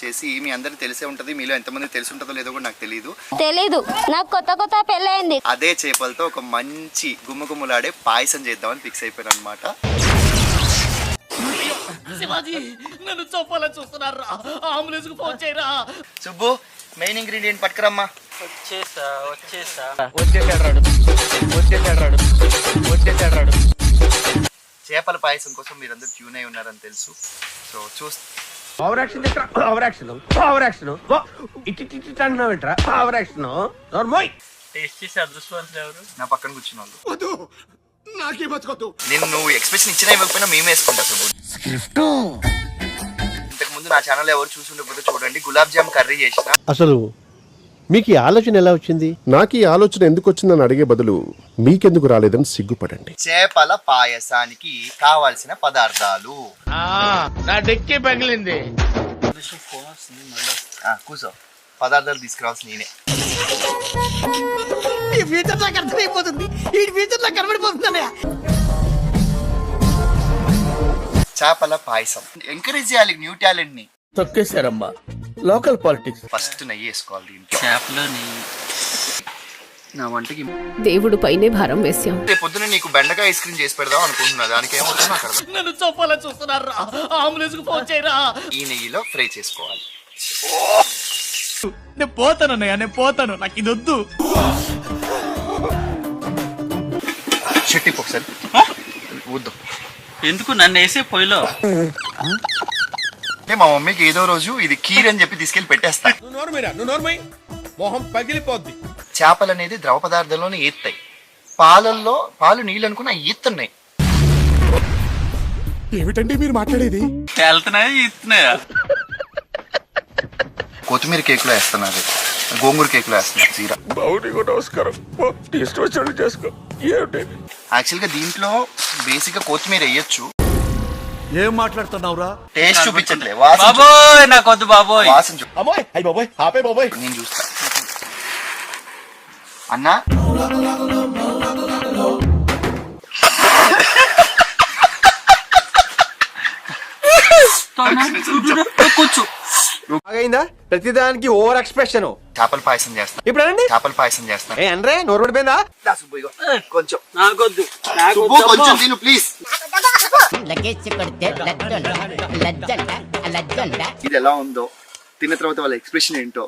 వచ్చేసి మీ అందరికి తెలిసే ఉంటది, మీలో ఎంతమంది తెలిసి ఉంటుందో లేదో కూడా నాకు తెలీదు. నాకు కొత్త పెళ్ళైంది. అదే చేపలతో ఒక మంచి గుమ్మగుమ్మలాడే పాయసం చేద్దామని ఫిక్స్ అయిపోయాను అనమాట. సుబ్బు మెయిన్ ఇంగ్రీడియంట్ పట్టుకురమ్మా. వచ్చేసాడు. చేపల పాయసం కోసం మీరందరూ ట్యూన్ అయి ఉన్నారని తెలుసు. సో నా పక్కన కూర్చున్న వాళ్ళు నేను నువ్వు ఎక్స్ప్రెషన్ ఇచ్చినా ఇవ్వకపోయినా మేము వేసుకుంటా. సుబ్బు ఇంతకు ముందు నా ఛానల్ ఎవరు చూసుండకపోతే చూడండి, గులాబ్ జామ్ కర్రీ చేసిన. అసలు మీకు ఈ ఆలోచన ఎలా వచ్చింది? నాకు ఈ ఆలోచన ఎందుకు వచ్చిందని అడిగే బదులు మీకెందుకు రాలేదని సిగ్గుపడండి. చేపల పాయసానికి కావాల్సిన పదార్థాలు. నా డెక్కి పగిలింది. కూసో, పదార్థాలు తీసుకురావాల్సిన నేనే. ఈ ఫ్యూచర్ నాకు అర్థమైపోతుంది, ఈ ఫ్యూచర్ నాకు కనబడిపోతుంది. చేపల పాయసం ఎంకరేజ్ చేయాలి న్యూ టాలెంట్ ని. తొక్కేశారమ్మా లోకల్ పాలిటిక్స్. ఫస్ట్ నెయ్యి వేసుకోవాలి దీంట్లో. చేపలో నా వంటకి దేవుడు పైనే భారం వేసాం. రేపు పొద్దున నీకు బెండకాయ ఐస్ క్రీమ్ చేసి పెడదాం అనుకుంటున్నా. దానికి ఏమవుతుందో అక్కడ నన్ను చొప్పాలని చూస్తున్నారా? అంబులెన్స్ కు ఫోన్ చేయరా. ఈ నెయ్యిలో ఫ్రై చేసుకోవాలి. నేను పోతానన్నయ్య, నేను పోతాను, నాకు ఇది వద్దు. చెట్టిపో ఒకసారి వద్దు. ఎందుకు నన్ను వేసే పొయ్యిలో? అంటే మా మమ్మీకి ఏదో రోజు ఇది కీర్ అని చెప్పి తీసుకెళ్లి పెట్టేస్తా. మొహం పగిలిపోద్ది. చేపలు అనేది ద్రవ పదార్థంలోనే ఈత్తాయి. పాలు నీళ్ళు అనుకున్నా ఈత్తున్నాయి. ఏమిటండి మీరు మాట్లాడేది? తేలుతున్నాయా ఈస్తున్నాయా? కొత్తిమీర కేకులో వేస్తున్నారు, గోంగూర కేకులో వేస్తున్నారు. జీరా యాక్చువల్ గా దీంట్లో బేసిక్ గా కొత్తిమీర వేయొచ్చు. ఏం మాట్లాడుతున్నావురా? టేస్ట్ చూపించట్లే, బాబోయ్ నాకు వద్దు బాబోయ్. వాసన బాబోయ్ నేను చూస్తా. అన్నా కూర్చో. ప్రతిదానికి ఓవర్ ఎక్స్ప్రెషన్. చేపల పాయసం చేస్తాను ఇప్పుడు అనండి. చేపల పాయసం చేస్తాను. ఏ అంటే నోరు పడిపోయిందా? కొంచెం నాకొద్దు, కొంచెం తిను ప్లీజ్. ఇది ఎలా ఉందో తిన్న తర్వాత వాళ్ళ ఎక్స్ప్రెషన్ ఏంటో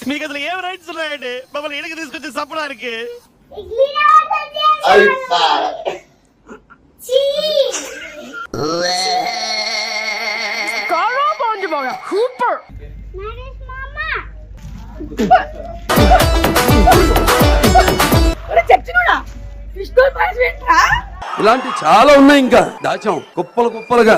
మీకు అసలు ఏం రైట్స్ ఉన్నాయండి మమ్మల్ని ఇళ్ళకి తీసుకొచ్చి చంపడానికి? ఇలాంటి చాలా ఉన్నాయి, ఇంకా దాచాం కుప్పలుగా.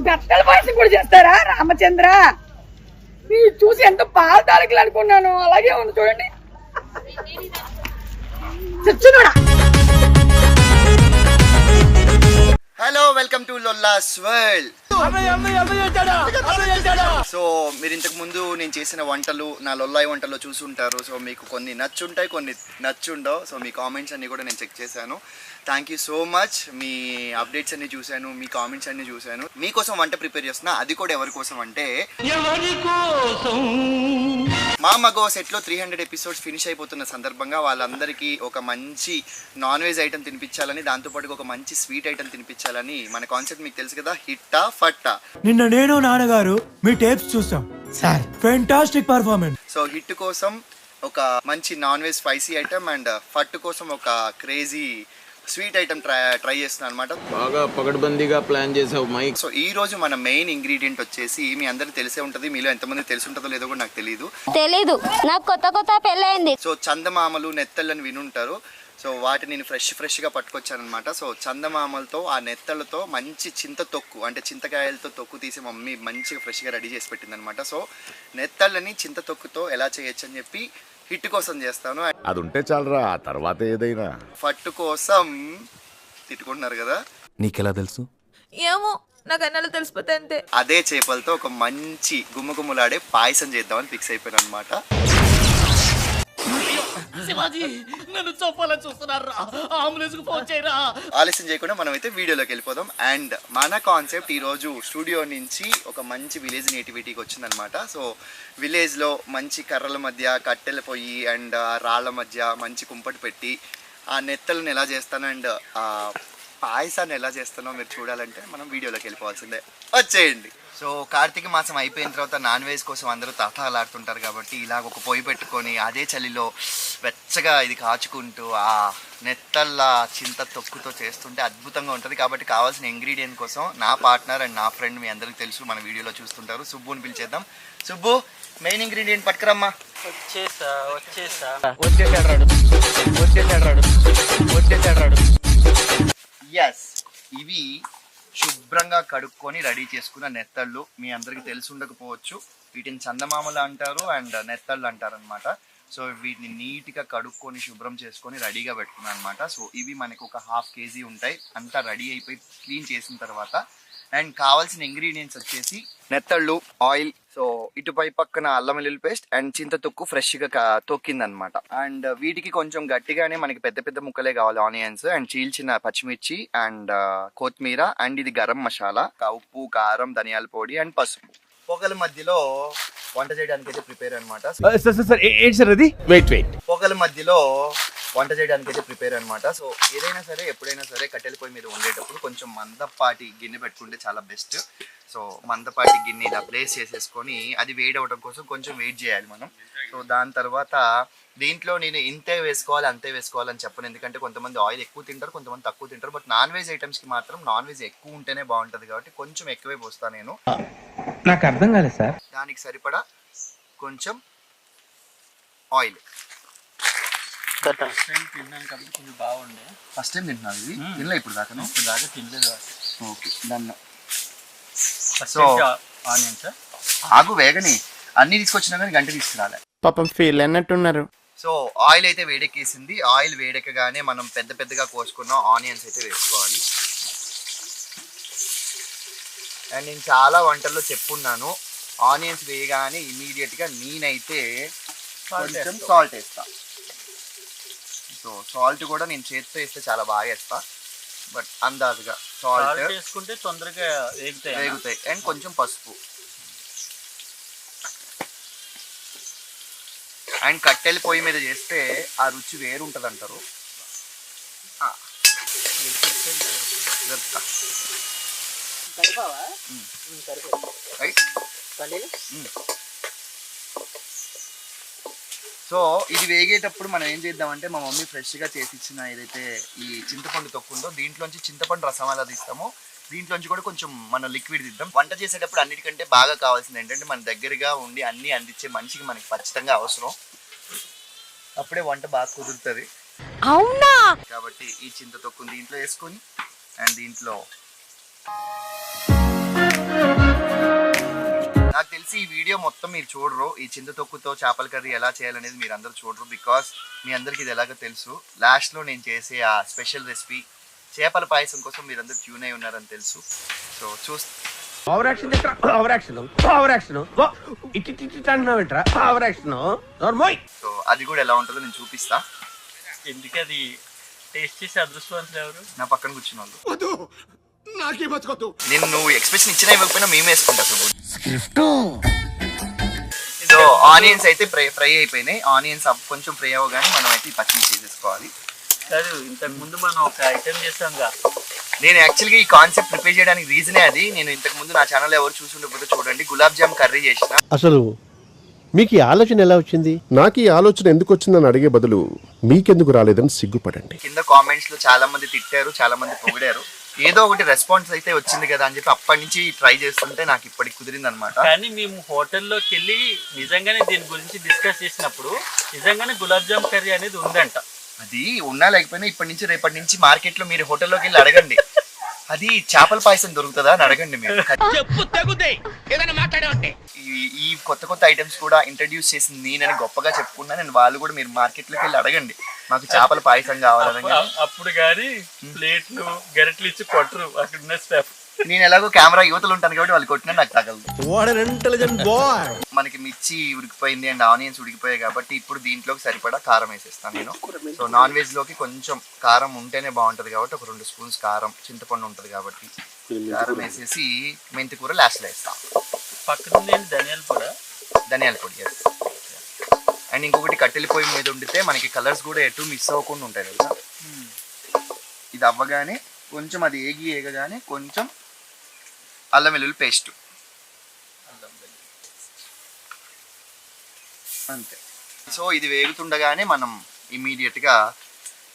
గట్టల పాయసం కూడా చేస్తారా రామచంద్ర? మీరు చూసి ఎంతో పాలు తాలకులు అనుకున్నాను, అలాగే ఉంది చూడండి. చచ్చునోడా. Hello, welcome to Lolla's world. So మీరు ఇంతకు ముందు నేను చేసిన వంటలు, నా లొల్లాయి వంటల్లో చూసుంటారు. సో మీకు కొన్ని నచ్చుంటాయి, కొన్ని నచ్చుండవు. సో మీ కామెంట్స్ అన్ని కూడా నేను చెక్ చేశాను. Thank you so much. Me updates అన్ని చూశాను, మీ కామెంట్స్ అన్ని చూశాను. మీకోసం వంట ప్రిపేర్ చేస్తున్నా. అది కూడా ఎవరి కోసం అంటే మా మగో సెట్లో 300 ఎపిసోడ్స్ ఫినిష్ అయిపోతున్న సందర్భంగా వాళ్ళందరికీ ఒక మంచి నాన్ వెజ్ ఐటమ్ తినిపించాలని, దాంతోపాటు ఒక మంచి స్వీట్ ఐటమ్ తినిపించాలని మన కాన్సెప్ట్ మీకు తెలుసు కదా, హిట్టా ఫట్టా. నిన్న నేను నాన్నగారు మీ టేప్స్ చూసాం sir, fantastic performance. So hit కోసం ఒక మంచి non veg spicy item and ఫట్టు కోసం ఒక క్రేజీ స్వీట్ ఐటమ్ ట్రై చేస్తున్నాను అనమాట. బాగా పకడ్బందీగా ప్లాన్ చేసావు మైక్. సో ఈ రోజు మన మెయిన్ ఇంగ్రీడియంట్ వచ్చేసి మీ అందరికి తెలిసే ఉంటది, మీలో ఎంతమంది తెలిసి ఉంటుందో లేదో కూడా నాకు తెలీదు. నాకు కొత్త పెళ్ళైంది. సో చందమామలు, నెత్తళ్ళని వినుంటారు. సో వాటిని నేను ఫ్రెష్గా పట్టుకొచ్చాను అనమాట. సో చందమామలతో ఆ నెత్తళ్ళతో మంచి చింత తొక్కు, అంటే చింతకాయలతో తొక్కు తీసి మమ్మీ మంచిగా ఫ్రెష్గా రెడీ చేసి పెట్టింది అనమాట. సో నెత్తళ్ళని చింత తొక్కుతో ఎలా చేయొచ్చు అని చెప్పి హిట్ కోసం చేస్తాను. అది ఉంటే చాలరా, ఆ తర్వాత ఏదైనా. ఫట్టు కోసం తిట్టుకుంటున్నారు కదా, నీకెలా తెలుసు? ఏమో నాకు అన్నలు తెలిసిపోతే అంతే. అదే చేపలతో ఒక మంచి గుమ్మగుమ్మలాడే పాయసం చేద్దామని ఫిక్స్ అయిపోయాను అనమాట. శివాజీ నన్ను చంపాలని చూస్తున్నారా, అంబులెన్స్ కు ఫోన్ చేయరా. ఆలస్యం చేయకుండా మనం అయితే వీడియోలోకి వెళ్ళిపోదాం. అండ్ మన కాన్సెప్ట్ ఈరోజు స్టూడియో నుంచి ఒక మంచి విలేజ్ నేటివిటీకి వచ్చిందనమాట. సో విలేజ్లో మంచి కర్రల మధ్య కట్టెల పొయ్యి అండ్ రాళ్ళ మధ్య మంచి కుంపటి పెట్టి ఆ నెత్తలను ఎలా చేస్తాను అండ్ పాయసాన్ని ఎలా చేస్తానో మీరు చూడాలంటే మనం వీడియోలోకి వెళ్ళిపోవాల్సిందే, వచ్చేయండి. సో కార్తీక మాసం అయిపోయిన తర్వాత నాన్ వెజ్ కోసం అందరూ తహతహలాడుతుంటారు కాబట్టి ఇలాగ ఒక పొయ్యి పెట్టుకొని అదే చలిలో వెచ్చగా ఇది కాచుకుంటూ ఆ నెత్తళ్ళ చింత తొక్కుతో చేస్తుంటే అద్భుతంగా ఉంటుంది. కాబట్టి కావాల్సిన ఇంగ్రీడియంట్ కోసం నా పార్ట్నర్ అండ్ నా ఫ్రెండ్ మీ అందరికీ తెలుసు, మన వీడియోలో చూస్తుంటారు, సుబ్బుని పిలిచేద్దాం. సుబ్బు, మెయిన్ ఇంగ్రీడియంట్ పట్టుకురమ్మా. ఎస్, ఇవి శుభ్రంగా కడుక్కొని రెడీ చేసుకున్న నెత్తళ్ళు. మీ అందరికి తెలిసి ఉండకపోవచ్చు, వీటిని చందమామలు అంటారు అండ్ నెత్తళ్ళు అంటారు అనమాట. సో వీటిని నీట్గా కడుక్కొని శుభ్రం చేసుకొని రెడీగా పెట్టుకున్నాను అనమాట. సో ఇవి మనకు ఒక 1/2 kg ఉంటాయి. అంతా రెడీ అయిపోయి క్లీన్ చేసిన తర్వాత అండ్ కావాల్సిన ఇంగ్రీడియంట్స్ వచ్చేసి నెత్తళ్ళు, ఆయిల్, సో ఇటుపై పక్కన అల్లం వెల్లుల్లి పేస్ట్ అండ్ చింత తొక్కు ఫ్రెష్గా తొక్కిందనమాట. అండ్ వీటికి కొంచెం గట్టిగానే మనకి పెద్ద పెద్ద ముక్కలే కావాలి, ఆనియన్స్ అండ్ చీల్చిన పచ్చిమిర్చి అండ్ కొత్తిమీర అండ్ ఇది గరం మసాలా, ఉప్పు, కారం, ధనియాల పొడి అండ్ పసుపు. పొగల మధ్యలో వంట చేయడానికి అయితే ప్రిపేర్ అనమాట. పొగల మధ్యలో వంట చేయడానికి అయితే ప్రిపేర్ అనమాట. సో ఏదైనా సరే ఎప్పుడైనా సరే కట్టెల పొయ్యి మీద ఉండేటప్పుడు కొంచెం మందపాటి గిన్నె పెట్టుకుంటే చాలా బెస్ట్. సో మందపాటి గిన్నె ఇలా ప్లేస్ చేసేసుకొని అది వేడి అవ్వడం కోసం కొంచెం వెయిట్ చేయాలి మనం. సో దాని తర్వాత దీంట్లో నేను ఇంతే వేసుకోవాలి అంతే వేసుకోవాలని చెప్పను, ఎందుకంటే కొంతమంది ఆయిల్ ఎక్కువ తింటారు, కొంతమంది తక్కువ తింటారు. బట్ నాన్ వెజ్ ఐటమ్స్కి మాత్రం నాన్ వెజ్ ఎక్కువ ఉంటేనే బాగుంటుంది కాబట్టి కొంచెం ఎక్కువే పోస్తాను నేను. నాకు అర్థం కాలేదు సార్. దానికి సరిపడా కొంచెం ఆయిల్. తిన్నాను కాబట్టి కొంచెం బాగుండే. ఫస్ట్ టైం తింటున్నాను ఇది, తినలే ఇప్పుడు దాకా. ఇప్పుడు దాకా తినలేదు. Okay done. సో ఆనియన్స్ ఆగు వేగని అన్ని తీసుకొచ్చినా కానీ గంట తీసుకురాలే. పాపం ఫీల్ అన్నట్టున్నారు. సో ఆయిల్ అయితే వేడెక్కేసింది. ఆయిల్ వేడెక్కగానే మనం పెద్ద పెద్దగా కోసుకున్న ఆనియన్స్ అయితే వేసుకోవాలి. అండ్ నేను చాలా వంటల్లో చెప్పున్నాను, ఆనియన్స్ వేయగానే ఇమీడియట్గా నేనైతే కొంచెం సాల్ట్ వేస్తా. సో సాల్ట్ కూడా నేను చేతితో వేస్తే చాలా బాగా వేస్తా, బట్ అందాజుగా సాల్ట్ వేసుకుంటే తొందరగా వేగుతాయి. అండ్ కొంచెం పసుపు. అండ్ కట్టెల పొయ్యి మీద చేస్తే ఆ రుచి వేరు ఉంటుంది అంటారు. సో ఇది వేగేటప్పుడు మనం ఏం చేద్దామంటే మా మమ్మీ ఫ్రెష్గా చేసి ఇచ్చిన ఏదైతే ఈ చింతపండు తొక్కుందో దీంట్లోంచి చింతపండు రసం అలా తీస్తాము, దీంట్లోంచి కూడా కొంచెం మనం లిక్విడ్ తీద్దాం. వంట చేసేటప్పుడు అన్నిటికంటే బాగా కావాల్సింది ఏంటంటే మన దగ్గరగా ఉండి అన్నీ అందించే మనిషికి మనకి ఖచ్చితంగా అవసరం, అప్పుడే వంట బాగా కుదురుతుంది. అవునా? కాబట్టి ఈ చింత తొక్కుని దీంట్లో వేసుకొని అండ్ దీంట్లో నాకు తెలిసి ఈ వీడియో మొత్తం మీరు చూడరు, ఈ చింత తొక్కుతో చేపల కర్రీ ఎలా చేయాలనేది మీరు అందరూ చూడరు, బికాస్ మీ అందరికి ఇది ఎలాగో తెలుసు. లాస్ట్లో నేను చేసే ఆ స్పెషల్ రెసిపీ చేపల పాయసం కోసం మీరందరూ ట్యూన్ అయి ఉన్నారని తెలుసు. సో సో అది కూడా ఎలా ఉంటుందో నేను చూపిస్తా. ఎందుకు అది టేస్ట్ చేసి అదృష్టవంతులు ఎవరు? నా పక్కన కూర్చున్న వాళ్ళు. నేను నువ్వు ఎక్స్ప్రెషన్ ఇచ్చినా ఇవ్వకపోయినా మేము వేసుకుంటా. సో ఆనియన్స్ అయితే ఫ్రై అయిపోయినాయి. ఆనియన్స్ కొంచెం ఫ్రై అవ్వగానే మనం అయితే పచ్చిమిర్చి చేసేసుకోవాలి. కాదు, ఇంతకు ముందు మనం ఒక ఐటెం చేసాంగా. నేను యాక్చువల్గా ఈ కాన్సెప్ట్ ప్రిపేర్ చేయడానికి రీజనే అది. నేను ఇంతకు ముందు నా ఛానల్ ఎవరు చూసి ఉండకపోతే చూడండి, గులాబ్ జామ్ కర్రీ చేసిన. అసలు మీకు ఈ ఆలోచన ఎలా వచ్చింది? నాకు ఈ ఆలోచన ఎందుకు వచ్చిందని అడిగే బదులు మీకెందుకు రాలేదని సిగ్గుపడండి. కింద కామెంట్స్ లో చాలా మంది తిట్టారు, చాలా మంది పొగిడారు. ఏదో ఒకటి రెస్పాన్స్ అయితే వచ్చింది కదా అని చెప్పి అప్పటి నుంచి ట్రై చేస్తుంటే నాకు ఇప్పటికి కుదిరింది అనమాట. కానీ మేము హోటల్లోకి వెళ్ళి నిజంగానే దీని గురించి డిస్కస్ చేసినప్పుడు నిజంగానే గులాబ్ జామ్ కర్రీ అనేది ఉందంట. అది ఉన్నా లేకపోయినా ఇప్పటి నుంచి రేపటి నుంచి మార్కెట్ లో మీరు హోటల్లోకి వెళ్ళి అడగండి, అది చేపల పాయసం దొరుకుతుందా అని అడగండి మీరు. ఈ కొత్త కొత్త ఐటమ్స్ కూడా ఇంట్రడ్యూస్ చేసింది నేనని గొప్పగా చెప్పుకున్నా. నేను వాళ్ళు కూడా మీరు మార్కెట్ లోకి వెళ్ళి అడగండి, మాకు చేపల పాయసం కావాలని. అప్పుడు కానీ ప్లేట్లు గరిటలు ఇచ్చి కొట్టరు అక్కడ ఉన్న స్టాఫ్. నేను ఎలాగో కెమెరా యువతలు ఉంటాను కాబట్టి వాళ్ళు కొట్టినా నాకు తగలదు. What an intelligent boy. మనకి మిర్చి ఉడికిపోయింది అండ్ ఆనియన్స్ ఉడికిపోయాయి కాబట్టి ఇప్పుడు దీంట్లోకి సరిపడా కారం వేసేస్తాను నేను. సో నాన్ వెజ్ లోకి కొంచెం కారం ఉంటేనే బాగుంటది కాబట్టి ఒక 2 స్పూన్స్ కారం, చింతపండు ఉంటది కాబట్టి కారం వేసేసి మెంతి కూర లాస్ట్ లో వేస్తాం. పక్కన ధనియాల పొడి ఎస్. అండ్ ఇంకొకటి కట్టెల పొయ్యి మీద ఉండితే మనకి కలర్స్ కూడా ఎటు మిస్ అవ్వకుండా ఉంటాయి కదా. ఇది అవ్వగానే కొంచెం అది ఏగగానే కొంచెం అల్లం వెల్లుల్లి పేస్ట్ అంతే. సో ఇది వేగుతుండగానే మనం ఇమీడియట్ గా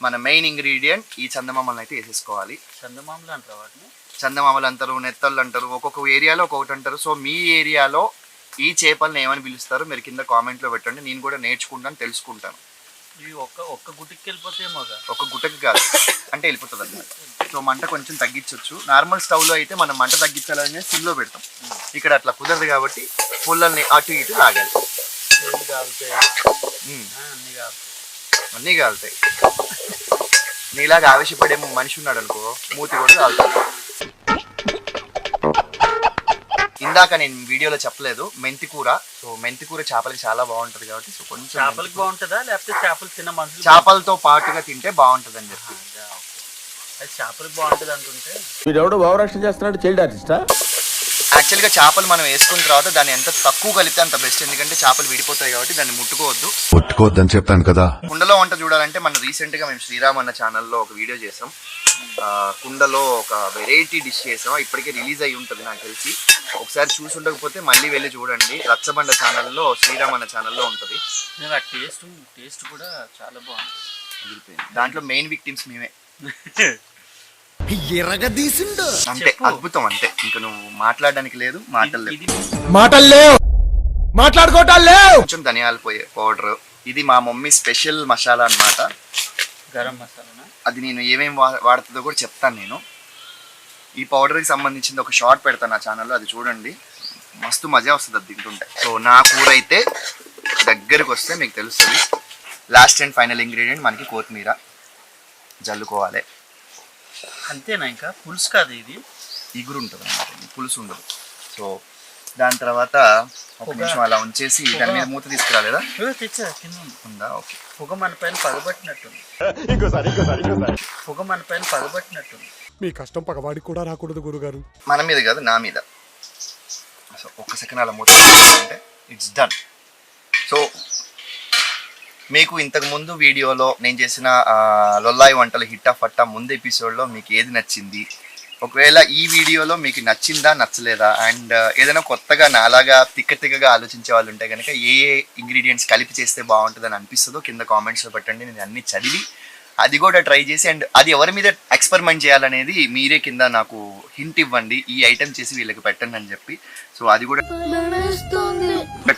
మన మెయిన్ ఇంగ్రీడియంట్ ఈ చందమామలను అయితే వేసేసుకోవాలి. చందమామలు అంటారు, నెత్తళ్ళు అంటారు, ఒక్కొక్క ఏరియాలో ఒక్కొక్కటి అంటారు. సో మీ ఏరియాలో ఈ చేపలను ఏమని పిలుస్తారో మీరు కింద కామెంట్లో పెట్టండి. నేను కూడా నేర్చుకుంటాను, తెలుసుకుంటాను. ఒక్క గుటికి వెళ్ళిపోతాయేమోగా. ఒక గుట్టకి కాదు అంటే వెళ్ళిపోతుంది అన్నమాట. సో మంట కొంచెం తగ్గించవచ్చు. నార్మల్ స్టవ్లో అయితే మనం మంట తగ్గించాలని సిమ్లో పెడతాం. ఇక్కడ అట్లా కుదరదు కాబట్టి పుల్లల్ని అటు ఇటు లాగాలి. అన్నీ కాలుతాయి. నీలాగా ఆవేశపడే మనిషి ఉన్నాడు అనుకో, మూతి కూడా కాలుతాయి. ఇందాక నేను వీడియోలో చెప్పలేదు మెంతి కూర. సో మెంతి కూర చేపలకి చాలా బాగుంటది కాబట్టి సో కొంచెం చేపలకి బాగుంటుందా లేకపోతే చేపలు తిన్న మనుషులు చేపలతో పాటుగా తింటే బాగుంటది అని చెప్పి. అది చేపలకి బాగుంటది అనుకుంటే వీడెవడో భావరక్షణ చేస్తున్నాడు, చైల్డ్ ఆర్టిస్టా? యాక్చువల్గా చేపలు మనం వేసుకున్న తర్వాత దాన్ని ఎంత తక్కువ కలిపితే అంత బెస్ట్. ఎందుకంటే చేపలు విడిపోతాయి కాబట్టి దాన్ని ముట్టుకోవద్దని చెప్పాను కదా. కుండలో వంట చూడాలంటే మనం రీసెంట్ గా మేము శ్రీరామ్ అన్న ఛానల్లో ఒక వీడియో చేసాం. కుండలో ఒక వెరైటీ డిష్ చేసాం. ఇప్పటికే రిలీజ్ అయ్యి ఉంటుంది నాకు తెలిసి. ఒకసారి చూసి ఉండకపోతే మళ్ళీ వెళ్ళి చూడండి. రచ్చబండ ఛానల్లో, శ్రీరామ్ అన్న ఛానల్లో ఉంటుంది. టేస్ట్ కూడా చాలా బాగుంది. దాంట్లో మెయిన్ విక్టిమ్స్ మేమే. ఎరగదీసిండు అంతే, అద్భుతం అంతే. ఇంకా నువ్వు మాట్లాడడానికి లేదు, మాటలు లేవు, మాట్లాడుకోవటాలు లేవు. కొంచెం ధనియాల పౌడర్. ఇది మా మమ్మీ స్పెషల్ మసాలా అన్నమాట. గరం మసాలానా? అది నేను ఏమేమి వాడుతుందో కూడా చెప్తాను నేను. ఈ పౌడర్కి సంబంధించింది ఒక షార్ట్ పెడతాను నా ఛానల్లో, అది చూడండి. మస్తు మజా వస్తుంది అది తింటుంటే. సో నా కూర అయితే దగ్గరికి వస్తే మీకు తెలుస్తుంది. లాస్ట్ అండ్ ఫైనల్ ఇంగ్రీడియంట్ మనకి కొత్తిమీర జల్లుకోవాలి. అంతేనా? ఇంకా పులుసు కాదు ఇది, ఇగురు ఉంటుంది అన్నమాట, పులుసు ఉండదు. సో దాని తర్వాత ఒక నిమిషం అలా ఉంచేసి దాని మీద మూత తీసుకురాలేదా? తెచ్చా కింద ఉందా? ఓకే. పొగ మన పైన పగబట్టినట్టుంది. పొగ మన పైన పగబట్టినట్టుంది. మీ కష్టం పగవాడికి కూడా రాకూడదు గురుగారు. మన మీద కాదు, నా మీద. సో ఒక్క సెకండ్ అలా మూత అంటే ఇట్స్ డన్. సో మీకు ఇంతకు ముందు వీడియోలో నేను చేసిన లొల్లాయి వంటలు హిట్టా ఫట్టా ముందు ఎపిసోడ్లో మీకు ఏది నచ్చింది, ఒకవేళ ఈ వీడియోలో మీకు నచ్చిందా నచ్చలేదా, అండ్ ఏదైనా కొత్తగా నాలాగా తిక్కగా ఆలోచించే వాళ్ళు ఉంటే కనుక ఏ ఇంగ్రీడియంట్స్ కలిపి చేస్తే బాగుంటుందని అనిపిస్తుందో కింద కామెంట్స్లో పెట్టండి. నేను అన్ని చదివి అది కూడా ట్రై చేసి, అండ్ అది ఎవరి మీద ఎక్స్పెరిమెంట్ చేయాలనేది మీరే కింద నాకు హింట్ ఇవ్వండి. ఈ ఐటెం చేసి వీళ్ళకి పెట్టండి అని చెప్పి. సో అది కూడా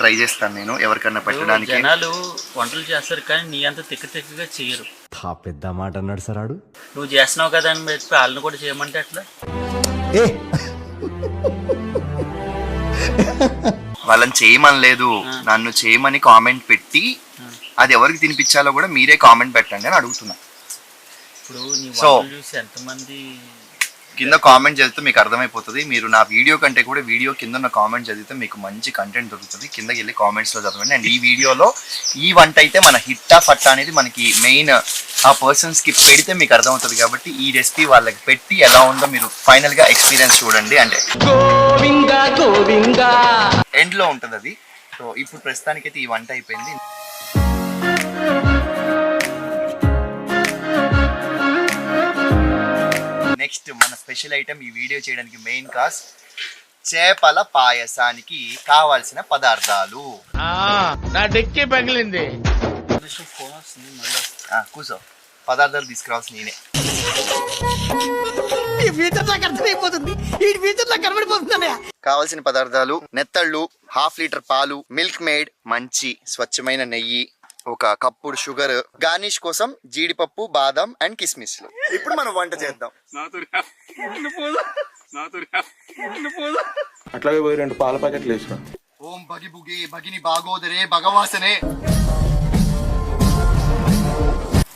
ట్రై చేస్తాను నేను ఎవరికన్నా పెట్టడానికి. జనాలు వంటలు చేస్తారు కానీ నీ అంత తిక్కగా చేయరు. పెద్ద మాట అన్నాడు సరాడు. నువ్వు చేస్తున్నావు కదా అని చెప్పి వాళ్ళని కూడా చేయమంటే అట్లా. వాళ్ళని చేయమని లేదు, నన్ను చేయమని కామెంట్ పెట్టి అది ఎవరికి తినిపించాలో కూడా మీరే కామెంట్ పెట్టండి అని అడుగుతున్నా. ఇప్పుడు నీ సో చూసి ఎంతమంది కింద కామెంట్ చదివితే మీకు అర్థమైపోతుంది. మీరు నా వీడియో కంటే కూడా వీడియో కింద ఉన్న కామెంట్ చదివితే మీకు మంచి కంటెంట్ దొరుకుతుంది. కిందకి వెళ్ళి కామెంట్స్లో చదవండి. అండ్ ఈ వీడియోలో ఈ వంట అయితే మన హిట్టా ఫట్టా అనేది మనకి మెయిన్ ఆ పర్సన్స్కి పెడితే మీకు అర్థమవుతుంది. కాబట్టి ఈ రెసిపీ వాళ్ళకి పెట్టి ఎలా ఉందో మీరు ఫైనల్గా ఎక్స్పీరియన్స్ చూడండి. అంటే ఎండ్లో ఉంటుంది అది. సో ఇప్పుడు ప్రస్తుతానికైతే ఈ వంట అయిపోయింది. నెక్స్ట్ మన స్పెషల్ ఐటమ్ ఈ వీడియో చేయడానికి మెయిన్ కాస్ చేపల పాయసానికి కావాల్సిన పదార్థాలు. కూసో, పదార్థాలు తీసుకురావాల్సిన నేనే. ఈ ఫ్యూచర్ నాకు అర్థమైపోతుంది, ఈ ఫ్యూచర్ నాకు కనబడిపోతుందనే. కావాల్సిన పదార్థాలు: నెత్తళ్ళు, 1/2 లీటర్ పాలు, మిల్క్ మేడ్, మంచి స్వచ్ఛమైన నెయ్యి, ఒక కప్పుడు షుగర్, గార్నిష్ కోసం జీడిపప్పు, బాదం అండ్ కిస్మిస్లు. ఇప్పుడు మనం వంట చేద్దాం. అట్లాగే పోయి 2 పాల ప్యాకెట్లు వేసిన. ఓం భగి బుగే భగిని బాగోదరే భగవాసనే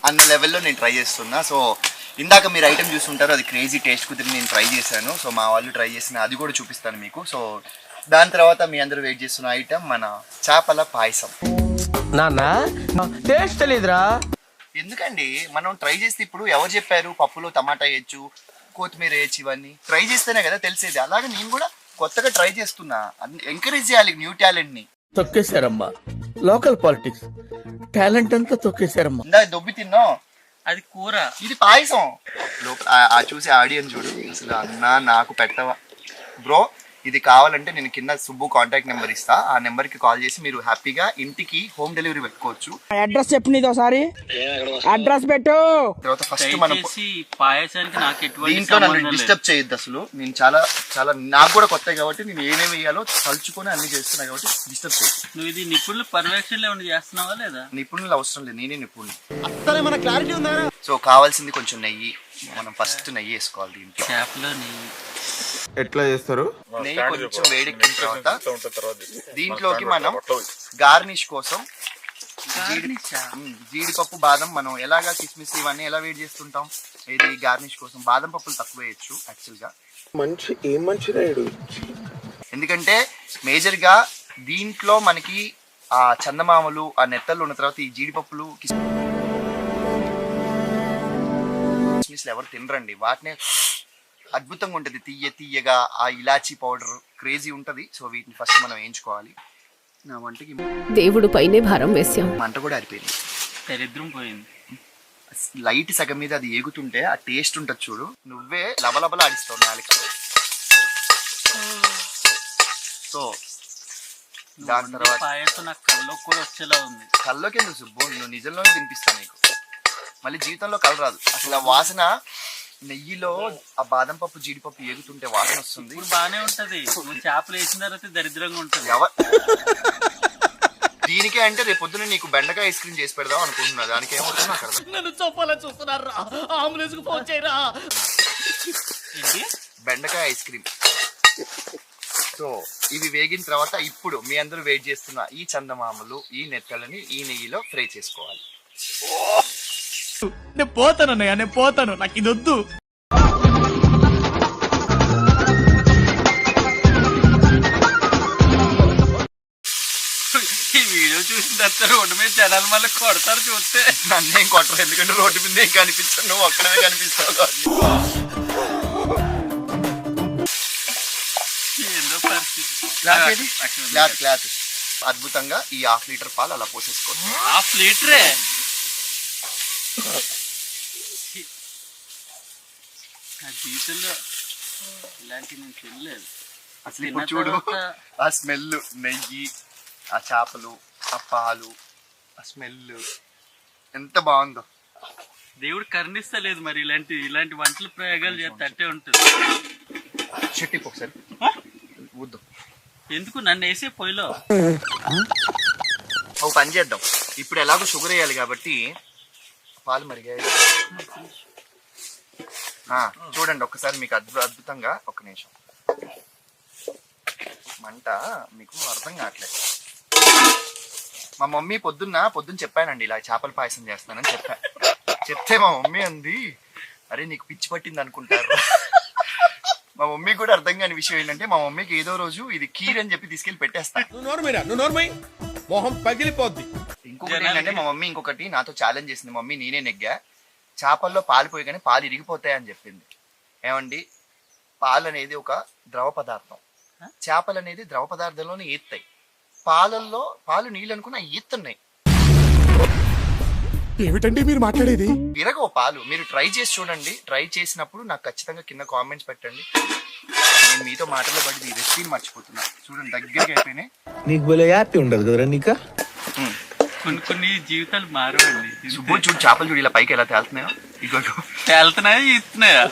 అన్న లెవెల్లో నేను ట్రై చేస్తున్నా. సో ఇందాక మీరు ఐటమ్ చూస్తుంటారు, అది క్రేజీ టేస్ట్ కుదిరి నేను ట్రై చేశాను. సో మా వాళ్ళు ట్రై చేసిన అది కూడా చూపిస్తాను మీకు. సో దాని తర్వాత మీ అందరూ వెయిట్ చేస్తున్న ఐటమ్ మన చేపల పాయసం. నాన్న టేస్ట్ తెలీదురా. ఎందుకండి మనం ట్రై చేస్తే, ఇప్పుడు ఎవరు చెప్పారు పప్పులో టమాటా వేయచ్చు, కొత్తిమీర వేయచ్చు, ఇవన్నీ ట్రై చేస్తేనే కదా తెలిసేది. అలాగే నేను కూడా కొత్తగా ట్రై చేస్తున్నా, ఎంకరేజ్ చేయాలి న్యూ టాలెంట్ ని. తొక్కేశారమ్మా లోకల్ పాలిటిక్స్, టాలెంట్ అంతా తొక్కేశారమ్మా. ఇందా దొబ్బి తిన్నాం, అది కూర. ఇది పాయసం. చూసే ఆడియన్స్ చూడు, అసలు అన్నా నాకు పెట్టవా బ్రో. ఇది కావాలంటే నేను కింద సుబ్బు కాంటాక్ట్ నెంబర్ ఇస్తా, ఆ నెంబర్ కి కాల్ చేసి మీరు హ్యాపీగా ఇంటికి హోమ్ డెలివరీ పెట్టుకోవచ్చు. అడ్రస్ చెప్పు నీది ఒకసారి, అడ్రస్ పెట్టు. తర్వాత ఫస్ట్ మనం పాయసానికి నాకు ఎటువంటి దీంట్లో నన్ను డిస్టర్బ్ చేయొద్దు అసలు. నేను చాలా చాలా నాకు కూడా కొత్త కాబట్టి నేను ఏమేమి వేయాలో తలుచుకొని అన్ని చేస్తున్నా కాబట్టి డిస్టర్బ్ చేయొచ్చు. నువ్వు ఇది నిపుణుల పర్యవేక్షణలో ఏమైనా చేస్తున్నావా లేదా? నిపుణులు అవసరం లేదు, నేనే నిపుణులు. సో కావాల్సింది కొంచెం నెయ్యి. మనం ఫస్ట్ నెయ్యి వేసుకోవాలి దీంట్లో. చేపలో నెయ్యి ఎట్లా చేస్తారు? నెయ్యి కొంచెం వేడెక్కిన తర్వాత దీంట్లోకి మనం గార్నిష్ కోసం జీడిపప్పు, బాదం, మనం ఎలాగా కిస్మిస్ ఇవన్నీ ఎలా వేడి చేస్తుంటాం, ఇది గార్నిష్ కోసం బాదం పప్పులు తక్కువ వేయచ్చు యాక్చువల్ గా. మంచి రాయుడు. ఎందుకంటే మేజర్ గా దీంట్లో మనకి ఆ చందమామలు, ఆ నెత్తలు ఉన్న తర్వాత ఈ జీడిపప్పులు కిస్మిస్లు ఎవరు తినరండి, వాటినే అద్భుతంగా ఉంటుంది, తీయగా. ఆ ఇలాచీ పౌడర్ క్రేజీ ఉంటది. సో వీటిని ఫస్ట్ మనం వేయించుకోవాలి. నా వంటకి దేవుడు పైనే భారం వేశాం. మంట కూడా ఆరిపోయింది, దరిద్రం పోయింది. లైట్ సగం మీద అది ఏగుతుంటే ఆ టేస్ట్ ఉంటుంది చూడు, నువ్వే లబలబల ఆడిస్తావు నాలుక. సో దాని తర్వాత పాయసం నాకు కల్లో కూడా వచ్చేలా ఉంది. కల్లోకి ఎందుకు సుబ్బు, నువ్వు నిజంలోనే తినిపిస్తాను నీకు. మళ్ళీ జీవితంలో కళ్ళు రాదు అసలు. ఆ వాసన నెయ్యిలో ఆ బాదం పప్పు, జీడిపప్పు ఏగుతుంటే వాసన వస్తుంది. ఇప్పుడు బానే ఉంటది, నువ్వు చేపలు వేసిన తర్వాత దరిద్రంగా ఉంటది. దీనికే అంటే రేపు పొద్దున నీకు బెండకాయ ఐస్ క్రీమ్ చేసి పెడదాం అనుకుంటున్నా, దానికి ఏమవుతుందో నాకు అర్థం. నన్ను చంపాలని చూస్తున్నారా? అంబులెన్స్ కు ఫోన్ చేయరా. ఏంటి? బెండకాయ ఐస్ క్రీమ్. సో ఇవి వేగిన తర్వాత ఇప్పుడు మీ అందరూ వెయిట్ చేస్తున్న ఈ చందమామలు, ఈ నెత్తలని ఈ నెయ్యిలో ఫ్రై చేసుకోవాలి. నేను పోతాను అన్నయ్య, నేను పోతాను, నాకు ఇది వద్దు. ఈ వీడియో చూసిన తర్వాత రోడ్డు మీద జనాలు మళ్ళీ కొడతారు చూస్తే. నన్నేం కొట్టరు, ఎందుకంటే రోడ్డు మీద ఏం కనిపించదు, నువ్వు అక్కడే కనిపిస్తావు. ఏందో పరిస్థితి. క్లాత్ అద్భుతంగా ఈ 1/2 లీటర్ పాలు అలా పోసేసుకోవచ్చు. 1/2 లీటరే? నా జీవితంలో ఇలాంటి నేను తినలేదు. అసలు ఇప్పుడు చూడు, ఆ స్మెల్, నెయ్యి, ఆ చేపలు, ఆ పాలు, ఆ స్మెల్ ఎంత బాగుందో. దేవుడు కరుణిస్తలేదు మరి, ఇలాంటి వంటల ప్రయోగాలు చేస్తే అట్టే ఉంటుంది. చెట్టికి ఒకసారి ఊద్దాం. ఎందుకు నన్ను వేసే పొయ్యిలో? ఒక పని చేద్దాం, ఇప్పుడు ఎలాగో షుగర్ వేయాలి కాబట్టి పాలు మరిగాయి. చూడండి ఒక్కసారి మీకు అద్భుతంగా. ఒక్క నిమిషం, మంట మీకు అర్థం కావట్లేదు. మా మమ్మీ పొద్దున్న చెప్పానండి ఇలా చేపల పాయసం చేస్తానని చెప్తే మా మమ్మీ అంది, అరే నీకు పిచ్చి పట్టింది అనుకుంటారు. మా మమ్మీ కూడా అర్థం కాని విషయం ఏంటంటే, మా మమ్మీకి ఏదో రోజు ఇది కీర్ అని చెప్పి తీసుకెళ్లి పెట్టేస్తా. ఇంకొకటి ఏంటంటే, మా మమ్మీ ఇంకొకటి నాతో ఛాలెంజ్ చేసింది. మమ్మీ నేనే నెగ్గా, చేపల్లో పాలు పోయగానే పాలు ఇరిగిపోతాయని చెప్పింది. ఏమండి, పాలు అనేది ఒక ద్రవ పదార్థం, చేపలు అనేది ద్రవ పదార్థంలోనే ఈత్తాయి. పాలల్లో పాలు నీళ్ళు అనుకున్నా ఈత్తున్నాయి. ఏమిటండి మీరు మాట్లాడేది? విరగో పాలు. మీరు ట్రై చేసి చూడండి, ట్రై చేసినప్పుడు నాకు ఖచ్చితంగా కింద కామెంట్స్ పెట్టండి. నేను మీతో మాటల్లో పడి ఈ రెసిపీని మర్చిపోతున్నా. చూడండి దగ్గరికి అయిపోయినాయి. నీకు భలే హ్యాపీ ఉండదు కదరా నీకా? కొన్ని జీవితాలు మారవండి. సుబ్బు చూడు, చేపలు చూడు ఇలా పైకి ఎలా తేలుతున్నాయో. ఇగో తేలుతున్నాయా ఇస్తున్నాయా?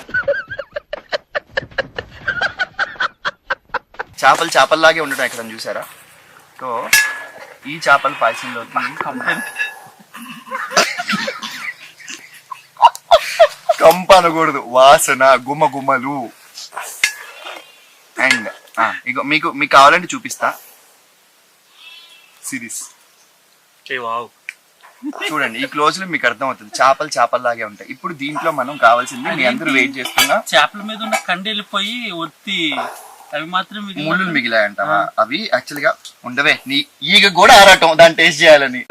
చేపల్లాగే ఉండటం ఎక్కడ చూసారా? సో ఈ చేపల పాయసంలో కంప అనకూడదు, వాసన, గుమ్మలు. అండ్ ఇగో మీకు కావాలంటే చూపిస్తా. సిరీస్ చూడండి ఈ క్లోజ్ లో మీకు అర్థం అవుతుంది, చేపల్లాగే ఉంటాయి. ఇప్పుడు దీంట్లో మనం కావాల్సింది మీ అందరూ వెయిట్ చేస్తున్నా చేపల మీద ఉన్న కండి వెళ్ళిపోయి ఒత్తి అవి మాత్రం ముళ్ళు మిగిలాయంటావా? అవి యాక్చువల్ గా ఉండవే, నీ ఈగ కూడా ఆరాటం దాన్ని టేస్ట్ చేయాలని.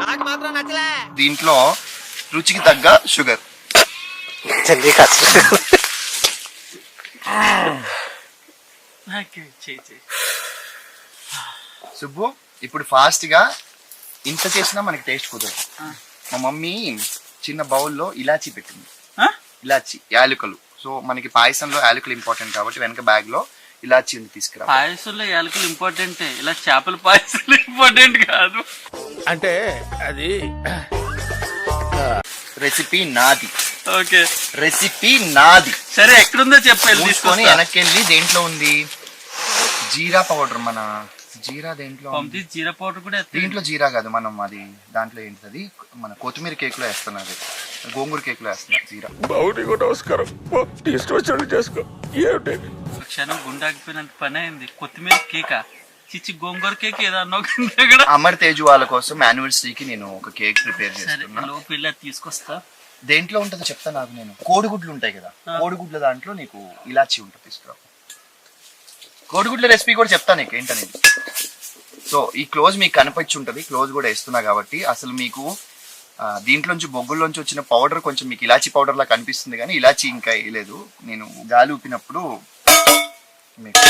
దీంట్లో రుచికి తగ్గ షుగర్. సుబ్బు ఇప్పుడు ఫాస్ట్ గా ఇంత చేసినా మనకి టేస్ట్ కుదరదు. మా మమ్మీ చిన్న బౌల్లో ఇలాచీ పెట్టింది, ఇలాచి యాలకులు. సో మనకి పాయసంలో యాలకులు ఇంపార్టెంట్ కాబట్టి వెనక బ్యాగ్ లో ఇలాచి ఉంది, తీసుకురా. పాయసంలో యాలకులు ఇంపార్టెంట్, ఇలా చేపల పాయసంలో ఇంపార్టెంట్ కాదు. అంటే అది రెసిపీ నాది. ఓకే, రెసిపీ నాది. సరే ఎక్కడుందో చెప్పాలి తీసుకొని వెనక్కి వెళ్ళి దేంట్లో ఉంది జీరా పౌడర్. మన జీరా దేంట్లో ఉంది? జీరా పౌడర్ కూడా దీంట్లో జీరా కాదు, మనం అది దాంట్లో ఏంటది మన కొత్తిమీర కేక్ లో వేస్తున్నది, గోంగూర కేక్ లో వేస్తున్నా జీరా. నమస్కారం, చేసుకో. క్షణం గుండాగిపోయినంత పని అయింది. కొత్తిమీర కేకా? చిచ్చి గోంగూర కేక్ ఏదో అన్నావు. అమర్ తేజు వాళ్ళ కోసం యానివర్సరీకి నేను ఒక కేక్ ప్రిపేర్ చేస్తున్నా. లోపు వెళ్ళి తీసుకొస్తా. దేంట్లో ఉంటుందో చెప్తా నాకు. నేను కోడిగుడ్లు ఉంటాయి కదా, కోడిగుడ్ల దాంట్లో నీకు ఇలాచి ఉంటుంది, తీసుకురా. కోడిగుడ్ల రెసిపీ కూడా చెప్తా నీకు ఏంటనేది. సో ఈ క్లోజ్ మీకు కనిపించి ఉంటుంది, క్లోజ్ కూడా వేస్తున్నా కాబట్టి అసలు మీకు దీంట్లోంచి బొగ్గుల్లోంచి వచ్చిన పౌడర్ కొంచెం మీకు ఇలాచి పౌడర్ లా కనిపిస్తుంది, కానీ ఇలాచి ఇంకా వేయలేదు. నేను గాలి ఊపినప్పుడు మీకు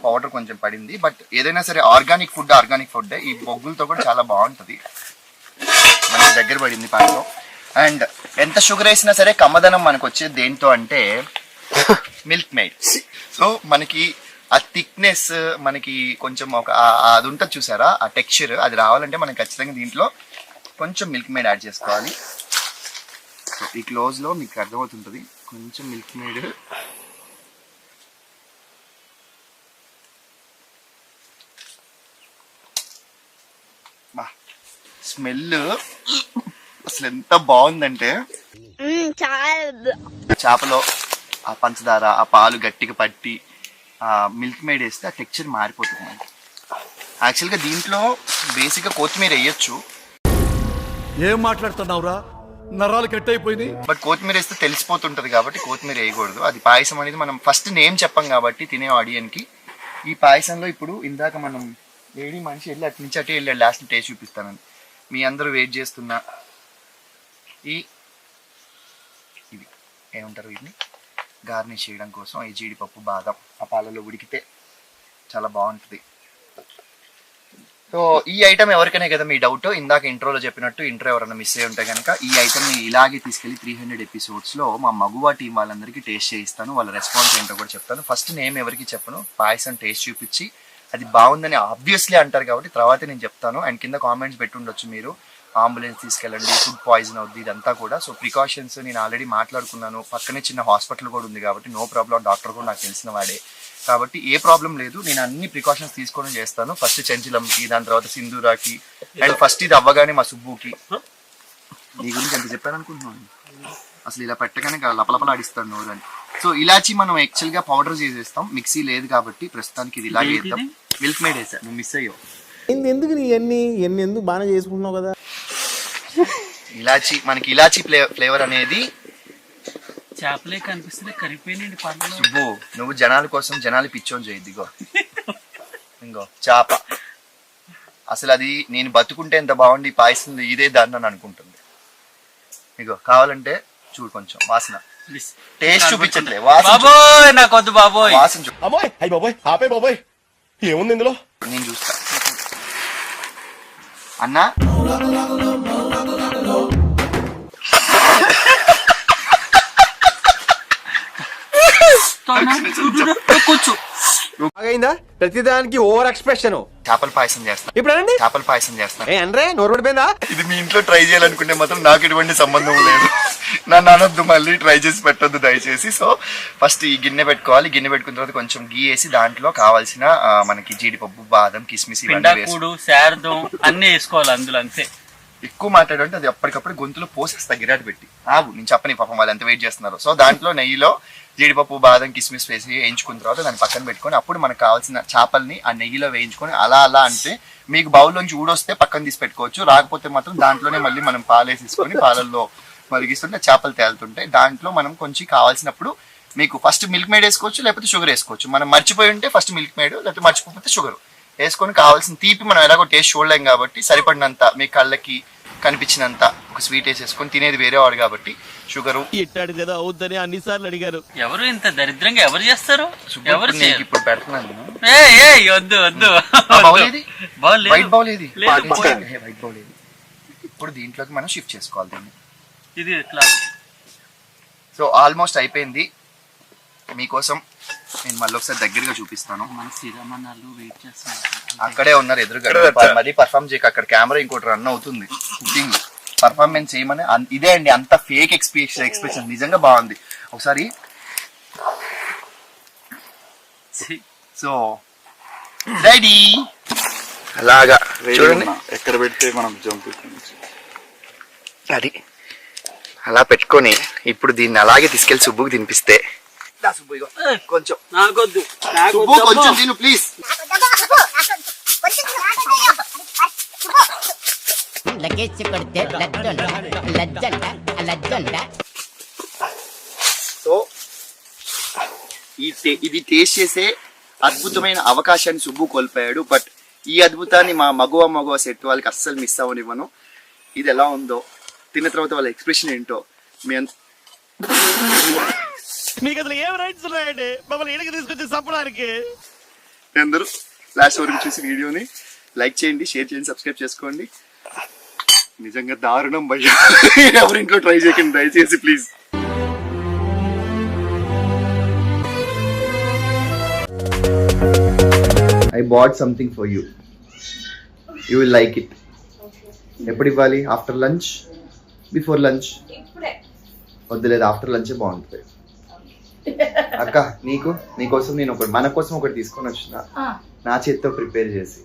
పౌడర్ కొంచెం పడింది. బట్ ఏదైనా సరే ఆర్గానిక్ ఫుడ్ ఈ బొగ్గులతో కూడా చాలా బాగుంటుంది. మనకి దగ్గర పడింది పాయసం. అండ్ ఎంత షుగర్ వేసినా సరే కమ్మదనం మనకు వచ్చేది దేంతో అంటే మిల్క్ మేడ్. సో మనకి ఆ థిక్నెస్, మనకి కొంచెం ఒక అది ఉంటుంది చూసారా, ఆ టెక్స్చర్ అది రావాలంటే మనం ఖచ్చితంగా దీంట్లో కొంచెం మిల్క్ మేడ్ యాడ్ చేసుకోవాలి. సో ఈ క్లోజ్ లో మీకు అర్థమవుతుంటుంది, కొంచెం మిల్క్ మేడ్. స్మెల్ అసలు ఎంత బాగుందంటే, చేపలో ఆ పంచదార, ఆ పాలు గట్టిగా పట్టి ఆ మిల్క్ మేడ్ వేస్తే ఆ టెక్స్చర్ మారిపోతుంది మనకి. యాక్చువల్గా దీంట్లో బేసిక్గా కొత్తిమీర వేయచ్చు. ఏం మాట్లాడుతున్నావురా, నరాలు కట్ అయిపోయింది. బట్ కొత్తిమీర వేస్తే తెలిసిపోతుంటది కాబట్టి కొత్తిమీర వేయకూడదు. అది పాయసం అనేది మనం ఫస్ట్ నేమ్ చెప్పాం కాబట్టి తినే ఆడియన్కి. ఈ పాయసంలో ఇప్పుడు ఇందాక మనం లేడీ మనిషి వెళ్ళి అటు నుంచి అటే వెళ్ళాడు, లాస్ట్ టేస్ట్ చూపిస్తానని. మీ అందరూ వెయిట్ చేస్తున్న ఇవి ఏమంటారు, వీటిని గార్నిష్ చేయడం కోసం ఈ జీడిపప్పు బాదం ఆ పాలలో ఉడికితే చాలా బాగుంటుంది. సో ఈ ఐటమ్ ఎవరికైనా కదా మీ డౌట్, ఇందాక ఇంట్రోలో చెప్పినట్టు ఇంట్రో ఎవరైనా మిస్ అయ్యి ఉంటే కనుక ఈ ఐటమ్ని ఇలాగే తీసుకెళ్ళి 300 ఎపిసోడ్స్లో మా మగువా టీం వాళ్ళందరికీ టేస్ట్ చేయిస్తాను. వాళ్ళ రెస్పాన్స్ ఏంటో కూడా చెప్తాను. ఫస్ట్ నేమ్ ఎవరికి చెప్పను, పాయసం టేస్ట్ చూపించి అది బాగుందని ఆబ్వియస్లీ అంటారు కాబట్టి తర్వాత నేను చెప్తాను. అండ్ కింద కామెంట్స్ పెట్టుండొచ్చు మీరు, అంబులెన్స్ తీసుకెళ్ళండి, ఫుడ్ పాయిజన్ అవుద్ది, ఇదంతా కూడా. సో ప్రికాషన్స్ నేను ఆల్రెడీ మాట్లాడుకున్నాను. పక్కనే చిన్న హాస్పిటల్ కూడా ఉంది కాబట్టి నో ప్రాబ్లం. డాక్టర్ కూడా నాకు తెలిసిన వాడే కాబట్టి ఏ ప్రాబ్లం లేదు. నేను అన్ని ప్రికాషన్స్ తీసుకొని చేస్తాను. ఫస్ట్ చెంచిలంకి, దాని తర్వాత సింధూరాకి, అండ్ ఫస్ట్ ఇది అవ్వగానే మా సుబ్బుకి. నీ గురించి ఎంత చెప్పాను అనుకుంటున్నాను, అసలు ఇలా పెట్టగానే లపలపలాడిస్తాను నోరు అని. సో ఇలాచి మనం యాక్చువల్గా పౌడర్ చేసేస్తాం, మిక్సీ లేదు కాబట్టి ప్రస్తుతానికి ఇది ఇలాగే వేద్దాం. మిల్క్ మేడ్ వేసా, నువ్వు మిస్ అయ్యావు. ఎందుకు నీ ఎన్ని ఎందుకు బాగా చేసుకుంటున్నావు కదా. ఇలాచి మనకి ఇలాచి ఫ్లేవర్ అనేది చేపలే కనిపిస్తుంది, కరిపోయినండి పనులు. సుబ్బు నువ్వు జనాల కోసం జనాలు పిచ్చోని చేయద్దు. ఇంకో చేప అసలు అది నేను బతుకుంటే ఎంత బాగుండి పాయసం ఇదే దాన్ని అని అనుకుంటుంది. ఇగో కావాలంటే చూడు, కొంచెం వాసన టేస్ట్ చూపించట్లే, బాబోయ్ నాకు వద్దు బాబోయ్. వాసన చూ. బాబోయ్ ఆపే బాబోయ్, ఏముంది ఇందులో? నేను చూస్తా అన్నా. కొంచెం ప్రతిదానికి ఓవర్ ఎక్స్ప్రెషన్. చేపల పాయసం చేస్తాను ఇప్పుడు అనండి, చేపల పాయసం చేస్తాను. అంటే నోరు పడిపోయిందా? ఇది మీ ఇంట్లో ట్రై చేయాలనుకుంటే మాత్రం నాకు ఎటువంటి సంబంధం లేదు. నన్ను అనొద్దు, మళ్ళీ ట్రై చేసి పెట్టొద్దు దయచేసి. సో ఫస్ట్ ఈ గిన్నె పెట్టుకోవాలి. గిన్నె పెట్టుకున్న తర్వాత కొంచెం గీ వేసి దాంట్లో కావాల్సిన మనకి జీడిపప్పు, బాదం, కిస్మిస్ శారదం అన్ని వేసుకోవాలి అందులో. అంతే, ఎక్కువ మాట్లాడంటే అది అప్పటికప్పుడు గొంతులో పోసేస్తా గిరాటు పెట్టి. ఆగు నేను చెప్పని, పాపం వాళ్ళు ఎంత వెయిట్ చేస్తున్నారు. సో దాంట్లో నెయ్యిలో జీడిపప్పు బాదం కిస్మిస్ వేసి వేయించుకున్న తర్వాత దాన్ని పక్కన పెట్టుకొని అప్పుడు మనకు కావాల్సిన చేపల్ని ఆ నెయ్యిలో వేయించుకొని అలా అంటే మీకు బౌల్లోంచి ఊడొస్తే పక్కన తీసి పెట్టుకోవచ్చు, రాకపోతే మాత్రం దాంట్లోనే మళ్ళీ మనం పాలేసేసుకొని పాలల్లో మరిగిస్తుంటే చేపలు తేలుతుంటాయి. దాంట్లో మనం కొంచెం కావాల్సినప్పుడు మీకు ఫస్ట్ మిల్క్ మేడ్ వేసుకోవచ్చు, లేకపోతే షుగర్ వేసుకోవచ్చు. మనం మర్చిపోయి ఉంటే ఫస్ట్ మిల్క్ మేడ్, లేకపోతే మర్చిపోతే షుగర్ వేసుకొని కావాల్సిన తీపి మనం ఎలాగో టేస్ట్ చూడలేం కాబట్టి సరిపడినంత మీ కళ్ళకి కనిపించినంత ఒక స్వీట్ వేసేసుకొని తినేది వేరేవాడు కాబట్టి షుగరు. ఇట్టాడిదేదో అవుద్దని అన్నిసార్లు అడిగారు. ఎవరు ఇంత దరిద్రంగా ఎవరు చేస్తారు? ఎవరు నీకు ఇప్పుడు పెడుతున్నాను. వద్దు వద్దు. వైట్ బౌల్ ఏది? వైట్ బౌల్ ఏది? ఇప్పుడు దీంట్లోకి మనం షిఫ్ట్ చేసుకోవాలి దీన్ని. ఇది ఎట్లా? సో ఆల్మోస్ట్ అయిపోయింది. మీకోసం నేను మళ్ళీ ఒకసారి దగ్గరగా చూపిస్తాను. మన సిరమనాలు వెయిట్ చేస్తున్నారు, అక్కడే ఉన్నారు ఎదురుగా. మరీ పర్ఫామ్ చేయక, అక్కడ కెమెరా ఇంకోటి రన్ అవుతుంది. కుకింగ్ పర్ఫార్మెన్స్ చేయమని ఇదే అండి, అంత ఫేక్ ఎక్స్ప్రెషన్ నిజంగా బాగుంది. ఒకసారి సో రెడీ అలాగా చూడండి, ఎక్కడ పెడితే మనం జంప్ అది అలా పెట్టుకొని ఇప్పుడు దీన్ని అలాగే తీసుకెళ్లి సుబ్బుకి తినిపిస్తే కొంచెం సుబ్బు కొంచెం తిను ప్లీజ్. సో ఇది టేస్ట్ చేసే అద్భుతమైన అవకాశాన్ని సుబ్బు కోల్పోయాడు. బట్ ఈ అద్భుతాన్ని మా మగువ సెట్ వాళ్ళకి అస్సలు మిస్ అవ్వనివ్వను. ఇది ఎలా ఉందో తిన్న తర్వాత వాళ్ళ ఎక్స్ప్రెషన్ ఏంటో మీకు అసలు ఏం రైట్స్ ఉన్నాయండి మమ్మల్ని ఇడికి తీసుకొచ్చి చంపడానికి? అందరూ లాస్ట్ వరకు చూసి వీడియోని లైక్ చేయండి, షేర్ చేయండి, సబ్స్క్రైబ్ చేసుకోండి. నిజంగా దారుణం భయ, ఎవరి ఇంట్లో ట్రై చేయకండి దయచేసి please. I bought something for you. You will like it. ఎప్పుడు ఇవ్వాలి? After lunch, before lunch? వద్దులేదు, ఆఫ్టర్ లంచే బాగుంటుంది. అక్క నీకోసం నేను మన కోసం ఒకటి తీసుకొని వచ్చిన, నా చేతితో ప్రిపేర్ చేసి.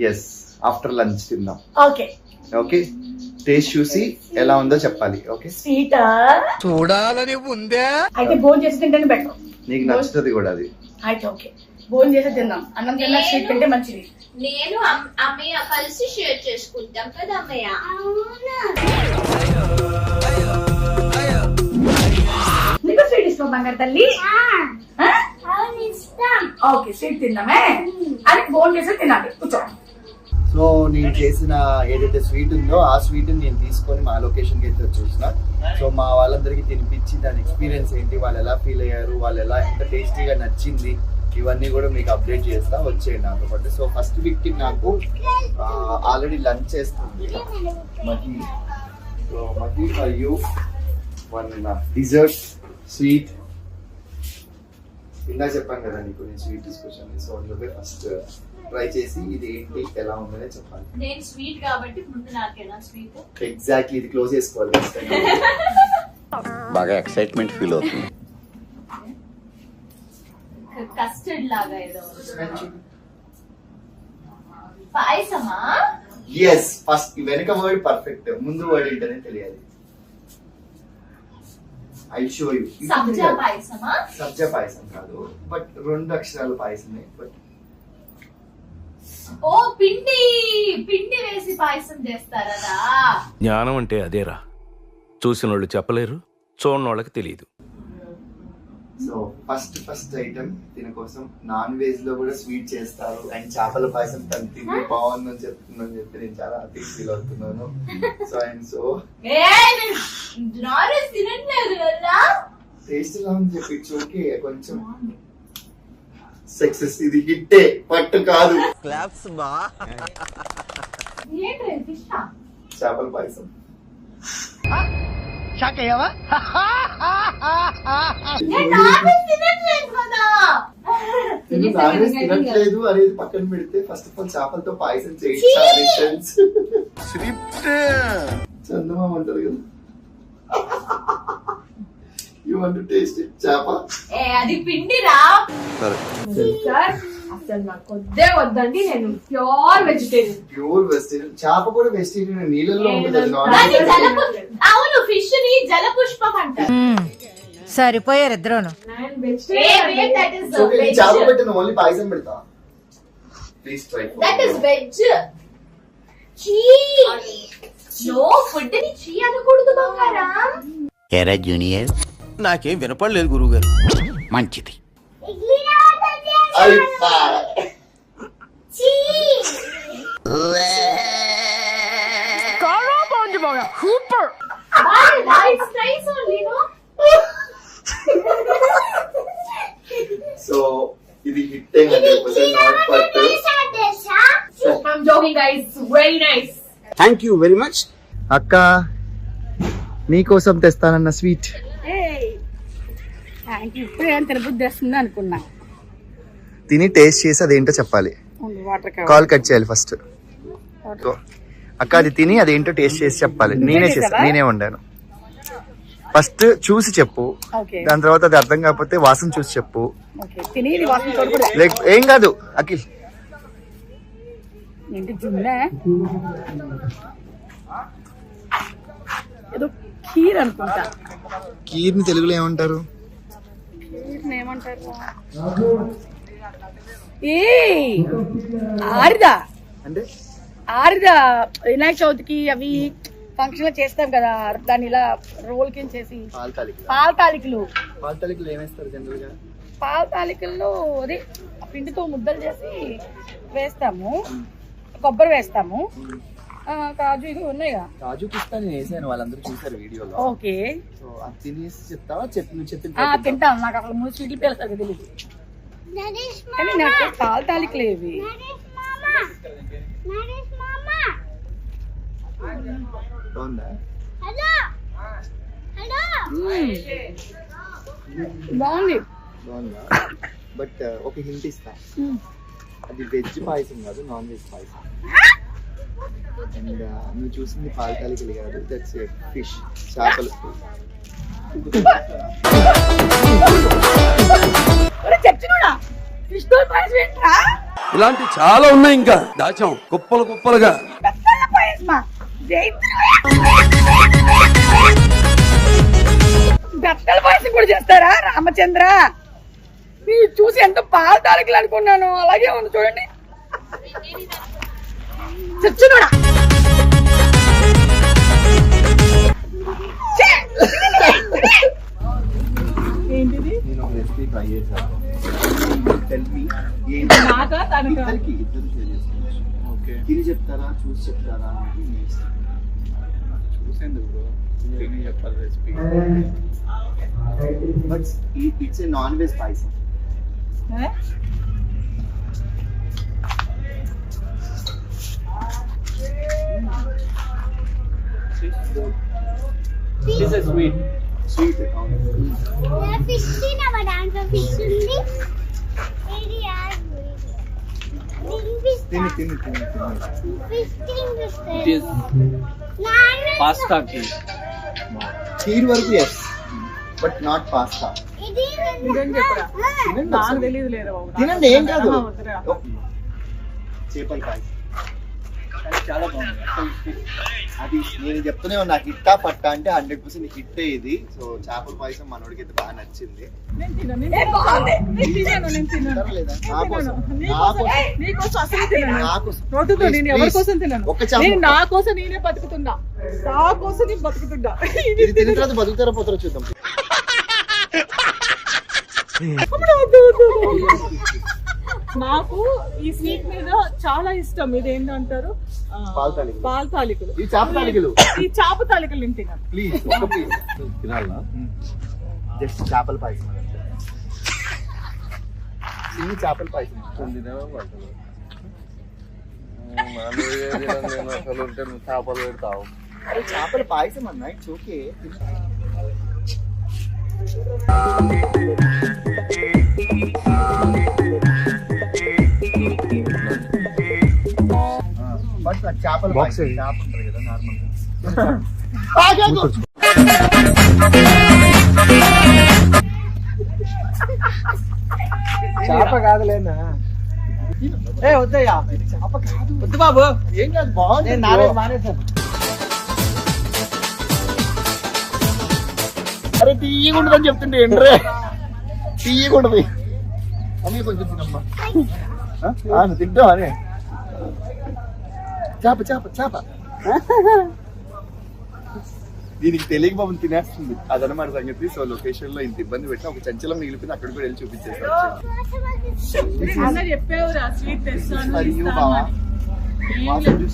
ఎస్, ఆఫ్టర్ లంచ్ తిందాం. ఓకే, టేస్ట్ చూసి ఎలా ఉందో చెప్పాలి. ఓకే, స్వీటా చూడాలని ఉందే. అయితే భోజనం చేసి తింటే బెటర్. నీకు నచ్చుతుంది కూడా అది. అయితే ఓకే, భోజనం చేసి తిందాం. అన్నం తిన్నా స్వీట్ తింటే మంచిది. నేను అమ్మయ్య కలిసి షేర్ చేసుకుంటాం కదా అమ్మయ్య. నీకు స్వీట్ ఇస్తాం బంగారు తల్లి? ఓకే, స్వీట్ తిందామే అని భోజనం చేసి తినాలి. కూర్చో. సో నేను చేసిన ఏదైతే స్వీట్ ఉందో ఆ స్వీట్ నేను తీసుకొని మా లొకేషన్కి అయితే వచ్చేసిన. సో మా వాళ్ళందరికీ తినిపించి దాని ఎక్స్పీరియన్స్ ఏంటి, వాళ్ళు ఎలా ఫీల్ అయ్యారు, వాళ్ళు ఎలా ఎంత టేస్టీగా నచ్చింది, ఇవన్నీ కూడా మీకు అప్డేట్ చేస్తా, వచ్చేయండి నాతో పాటు. సో ఫస్ట్ విక్టిమ్ నాకు ఆల్రెడీ లంచ్ చేస్తుంది Mahi. So Mahi for you one dessert sweet. ఇందా చెప్పాను కదా నీకు నేను స్వీట్ తీసుకొచ్చాను. సో అందులో ఫస్ట్ ట్రై చేసి ఇది ఏంటి ఎలా ఉందనే చెప్పాలి. నేను స్వీట్ కాబట్టి ముందు నాకేనా స్వీట్? ఎగ్జాక్ట్లీ, ఇది క్లోజ్ చేసుకోవాలి. బాగా ఎక్సైట్మెంట్ ఫీల్ అవుతుంది. కస్టర్డ్ లాగా ఏదో పాయసమా? ఎస్, ఫస్ట్ వెనక వర్డ్ పర్ఫెక్ట్, ముందు వర్డ్ ఏంటనే తెలియాలి. I show you. సబ్జా పాయసమా? సబ్జా పాయసం కాదు, బట్ 2 అక్షరాల పాయసమే. బట్ ఓ పిండి వేసి పాయసం చేస్తారదా? జ్ఞానం అంటే అదేరా, చూసిన వాళ్ళు చెప్పలేరు, చూడని వాళ్ళకి తెలియదు. సో ఫస్ట్ ఐటమ్ దీని కోసం నాన్ వెజ్ లో కూడా స్వీట్ చేస్తారు. అండ్ చేపల పాయసం తను తిండి బాగుందని చెప్తుందని చెప్పి నేను చాలా హ్యాపీ ఫీల్ అవుతున్నాను. సో ఐఎమ్ సో టేస్ట్ ఎలా ఉంది చెప్పి ఇట్స్ ఓకే. కొంచెం సక్సెస్, ఇది హిట్టే, పట్టు కాదు. క్లాప్స్ బా. చేపల పాయసం. షాక్ అయ్యావా? నాన్ వెజ్ తినట్లేదు అనేది పక్కన పెడితే ఫస్ట్ ఆఫ్ ఆల్ చేపలతో పాయసం చేయించాలి. చందమామ అంటారు కదా. You want to taste it? చేప అది పిండిరా. అసలు నాకు వద్దే వద్దండి, నేను ప్యూర్ వెజిటేరియన్. Pure vegetarian. చేప కూడా వెజిటేరియన్, నీళ్ళల్లో ఉంటుంది. అవును, ఫిష్ ని జలపుష్పం అంటారు. సరిపోయారు ఇద్దరును. చేప పెట్టిన ఓన్లీ పాయసం పెడతా. Please try. That is veg. చీ. No food ని చీ అనకూడదు బంగారం. ఎరా జూనియర్, నాకేం వినపడలేదు గురువుగారు. మంచిది. చీ. Super. It's nice only, no? So ఇది hit 100% not but I'm joking, guys. Very nice. Thank you very much. అక్క నీకోసం తెస్తానన్న స్వీట్. Thank you. ఇప్పుడు ఏం తినబుద్ధి వస్తుంది అనుకున్నా. తిని టేస్ట్ చేసి అదేంటో చెప్పాలి. వాటర్ కాల్ కట్ చేయాలి ఫస్ట్. అక్క అది తిని అదేంటో టేస్ట్ చేసి చెప్పాలి. నేనే వండాను. ఫస్ట్ చూసి చెప్పు, దాని తర్వాత అది అర్థం కాకపోతే వాసన చూసి చెప్పు. ఏం కాదు అఖిల్. ఏంటి జున్నే? ఏదో ఖీర్ అనుకుంటా. కీర్ ని తెలుగులో ఏమంటారు? ఏమంటారు? ఆరిదా అంటే ఆరిదా వినాయక చవితికి అవి ఫంక్షన్ లో చేస్తాం కదా, దాన్ని ఇలా రోల్ కింద చేసి పాల తాలికలు. పాల తాలికలు ఏమేస్తారు జనరల్ గా? పాల తాలికల్లో అదే పిండితో ముద్దలు చేసి వేస్తాము, కొబ్బరి వేస్తాము, కాజు ఇవి ఉన్నాయి కదా. కాజు పిస్తా నేను వేసాను, వాళ్ళందరూ చూసారు వీడియోలో. ఓకే, సో అది తినేసి చెప్తావా? తింటాను. నాకు అక్కడ 3 స్వీట్లు పేరు తెలియదు, కానీ నాకు పాల తాలికలు ఇవి. బాగుంది. బట్ ఒక హింట్ ఇస్తా, అది వెజ్ పాయసం కాదు, నాన్ వెజ్ పాయసం. అండ్ నువ్వు చూసింది పాల తాలికలు కాదు, దట్స్ ఫిష్, చేపలు. ఇలాంటి చాలా ఉన్నాయి, ఇంకా దాచాం కుప్పలు కుప్పలుగా. బెత్తల పాయసం కూడా చేస్తారా రామచంద్ర? మీరు చూసి ఎంత పాల తాలికలు అనుకున్నాను, అలాగే ఉంది చూడండి. చచ్చునుడా ఏంటిది? నేను ఒక రెసిపీ ట్రై చేశాను. తిని చెప్తారా చూసి చెప్తారా? చూసేందుకు బ్రో, తిని చెప్పాలి recipe. But it's a non veg payasam. Sweet sweet తిని తిని తిని తిని పాస్తా ఖీర్ వరకు ఎస్, బట్ నాట్ పాస్తా. తినండి, ఏం కాదు. చేపల పాయసం చాలా బాగుంది. అది నేను చెప్తూనే ఉన్నా, హిట్టా పట్టా అంటే 100% హిట్ ఇది. సో చేపల పాయసం మనోడికి అయితే బాగా నచ్చింది. నా కోసం నేనే బతుకుతున్నా, నా కోసం నేను బతుకుతున్నా. ఇది తిన్న తర్వాత బతుకుతారా పోతారో చూద్దాం. నాకు ఈ స్వీట్ మీద చాలా ఇష్టం. ఇది ఏంటంటారు? పాల తాలికలు. ఈ చేప తాలికలు, ఈ చేప తాలికలు నేను తిన్నాను. ప్లీజ్ ఒక ప్లీజ్ తినాలా? జస్ట్ చేపల పాయసం, చిన్ని చేపల పాయసం. చేపలు పెడతావు, అరే చేపల పాయసం అన్న, ఇట్స్ ఓకే. బట్ చేపల పాయసం, చేప ఉంటుంది కదా నార్మల్. చేప కాదులేనా? వద్దయ్యా, చేప కాదు. వద్దు బాబు, ఏం కాదు, బాగుంది. మానేసాను. అరే తీయకుండదని చెప్తుంటే ఏంట్రే తీయకుండదు అమ్మ కొంచెం తినమ్మా నువ్వు తింటావా అనే చేప చేప చేప దీనికి తెలియక బాబు తినేస్తుంది అదనమాట సంగతి. సో లొకేషన్ లో ఇంత ఇబ్బంది పెట్టిన ఒక చంచలం మిగిలిపోయింది, అక్కడ కూడా వెళ్ళి చూపించేసారు.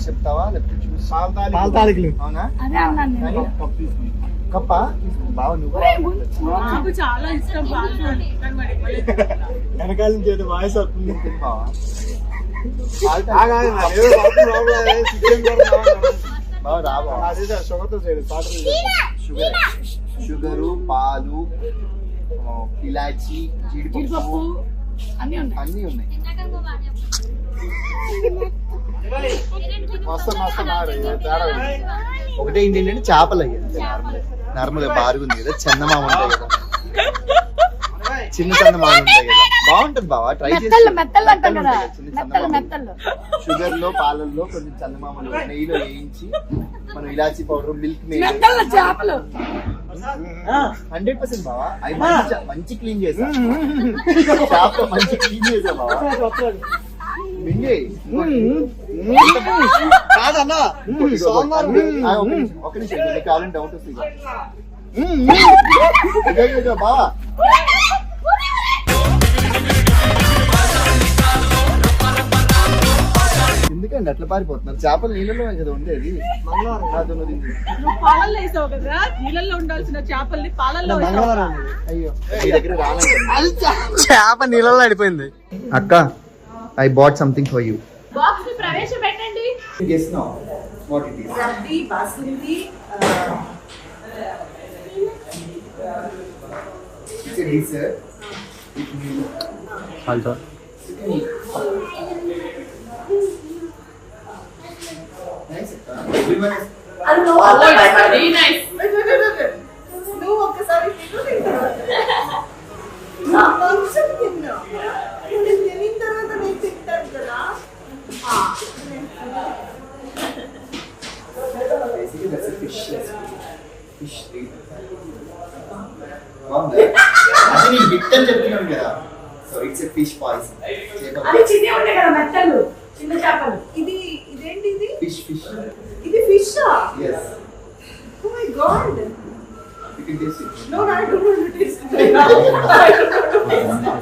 చెప్తావా లేకపోతే అవునా కప్ప బావ నువ్వు చాలా ఇష్టం వెనకాల నుంచి ఏదో వాయిస్ వస్తుంది బావా. షుగరు పాలు ఇలాచి జీడిపప్పు అన్నీ ఉన్నాయి. ఒకటే ఏంటంటే చేపలు అయ్యాయి నార్మల్ గా బారుగుంది కదా, చందమామ ఉంటాయి కదా, చిన్న చందమామ ఉంటాయి కదా, బాగుంటది బావా. ట్రై చేసి షుగర్ లో పాలల్లో కొంచెం చందమామలు నెయ్యిలో వేయించి మనం ఇలాచి పౌడర్ మిల్క్ 100% బావా. అవి మంచి క్లీన్ చేసా చేప మంచి క్లీన్ చేసా బావా. కాదన్నా ఒక నిమిషం కావాలంటే డౌట్ వస్తుంది బావా. ఎందుకండి అట్లా పారిపోతున్నారు? చేపలు నీళ్ళలో కదా ఉండేది. పాలల్లో వేసావు కదా, నీళ్ళల్లో ఉండాల్సిన చేపల్ని పాలల్లో అయ్యో మీ దగ్గర రాలంటే చేప నీళ్ళలో అడిపోయింది. అక్క I bought something for you. Box ని ప్రవేశపెట్టండి. Guess now what it is. రద్దీ basundi. It's a dessert with milk. Also. Nice akka. Everyone is very nice. నువ్వు ఒక్కసారి తినిన తర్వాత నేను తింటాను కదా. basically that's a fish recipe. అది నేను హిట్ అని చెప్తున్నాను కదా. So it's a fish poison. అవి చిన్నవి ఉంటాయి కదా మెత్తలు, చిన్న చేపలు. ఇదేంటి ఇది? ఫిష్ ఇది ఫిష్ ఆ? yes. Oh my god. You can taste it. No, I don't want to taste it. I don't want to taste it.